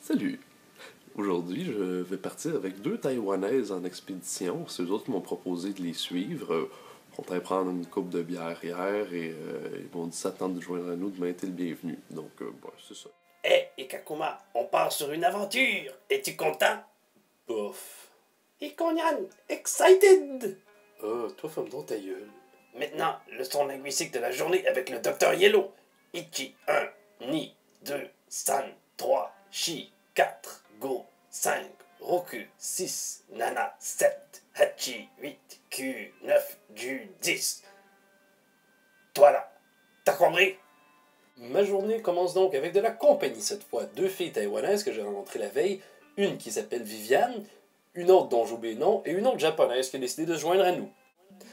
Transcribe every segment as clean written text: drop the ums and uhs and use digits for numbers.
Salut! Aujourd'hui, je vais partir avec deux Taïwanaises en expédition. C'est eux autres qui m'ont proposé de les suivre. On allait prendre une coupe de bière hier et ils m'ont dit s'attendre de joindre à nous, demain t'es le bienvenu. Donc, c'est ça. Hé, Ikakuma, on part sur une aventure. Es-tu content? Bof. Ikonyan, excited! Toi, ferme donc ta gueule. Maintenant, le son linguistique de la journée avec le Dr Yellow. Ichi 1, Ni 2, San 3, Shi 4, Go 5, Roku 6, Nana 7, Hachi 8, Q 9, Ju 10. Toi là, t'as compris? Ma journée commence donc avec de la compagnie cette fois. Deux filles taïwanaises que j'ai rencontrées la veille, une qui s'appelle Viviane, une autre dont j'oublie le nom, et une autre japonaise qui a décidé de se joindre à nous.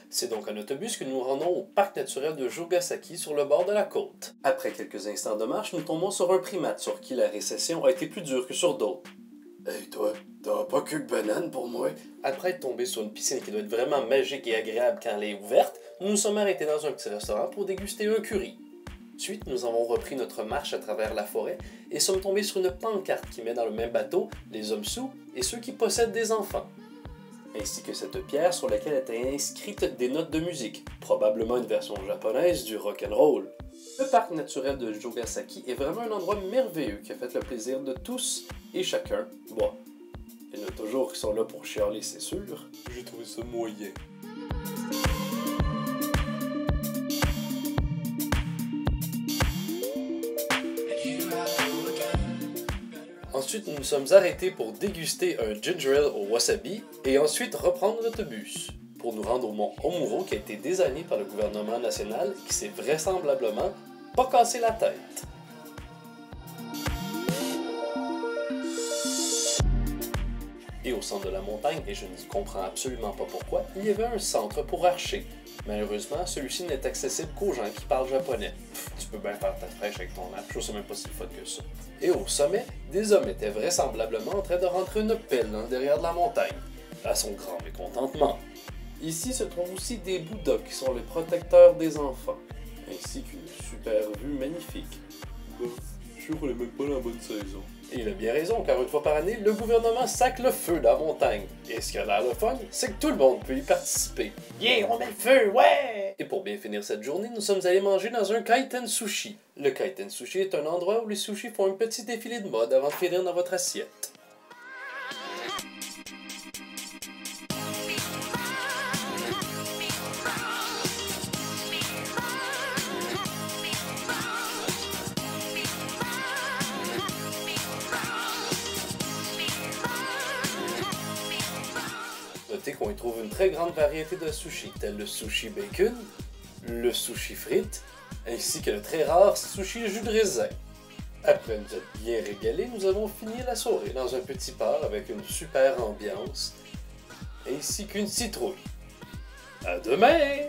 C'est donc en autobus que nous nous rendons au parc naturel de Jogasaki sur le bord de la côte. Après quelques instants de marche, nous tombons sur un primate sur qui la récession a été plus dure que sur d'autres. Hey toi, t'as pas que banane pour moi? Après être tombé sur une piscine qui doit être vraiment magique et agréable quand elle est ouverte, nous nous sommes arrêtés dans un petit restaurant pour déguster un curry. Ensuite, nous avons repris notre marche à travers la forêt et sommes tombés sur une pancarte qui met dans le même bateau les hommes sous et ceux qui possèdent des enfants, ainsi que cette pierre sur laquelle étaient inscrites des notes de musique, probablement une version japonaise du rock'n'roll. Le parc naturel de Jogasaki est vraiment un endroit merveilleux qui a fait le plaisir de tous et chacun. Bon, il y en a toujours qui sont là pour chialer, c'est sûr. J'ai trouvé ça moyen. Ensuite, nous nous sommes arrêtés pour déguster un ginger ale au wasabi et ensuite reprendre l'autobus pour nous rendre au mont Omuro qui a été désigné par le gouvernement national et qui s'est vraisemblablement pas cassé la tête. Et au centre de la montagne, et je ne comprends absolument pas pourquoi, il y avait un centre pour archer. Malheureusement, celui-ci n'est accessible qu'aux gens qui parlent japonais. Tu peux bien faire ta fraîche avec ton arc, je sais même pas si fun que ça. Et au sommet, des hommes étaient vraisemblablement en train de rentrer une pelle dans le derrière de la montagne, à son grand mécontentement. Ici se trouvent aussi des Bouddhas qui sont les protecteurs des enfants, ainsi qu'une super vue magnifique. Je suis sûr qu'on est même pas dans la bonne saison. Et il a bien raison, car une fois par année, le gouvernement sac le feu de la montagne. Et ce qui a l'air le fun, c'est que tout le monde peut y participer. Yeah, on met le feu, ouais! Et pour bien finir cette journée, nous sommes allés manger dans un kaiten sushi. Le kaiten sushi est un endroit où les sushis font un petit défilé de mode avant de finir dans votre assiette. Notez qu'on y trouve une très grande variété de sushis, tels le sushi bacon, le sushi frites, ainsi que le très rare sushi jus de raisin. Après nous être bien régalés, nous avons fini la soirée dans un petit bar avec une super ambiance, ainsi qu'une citrouille. À demain!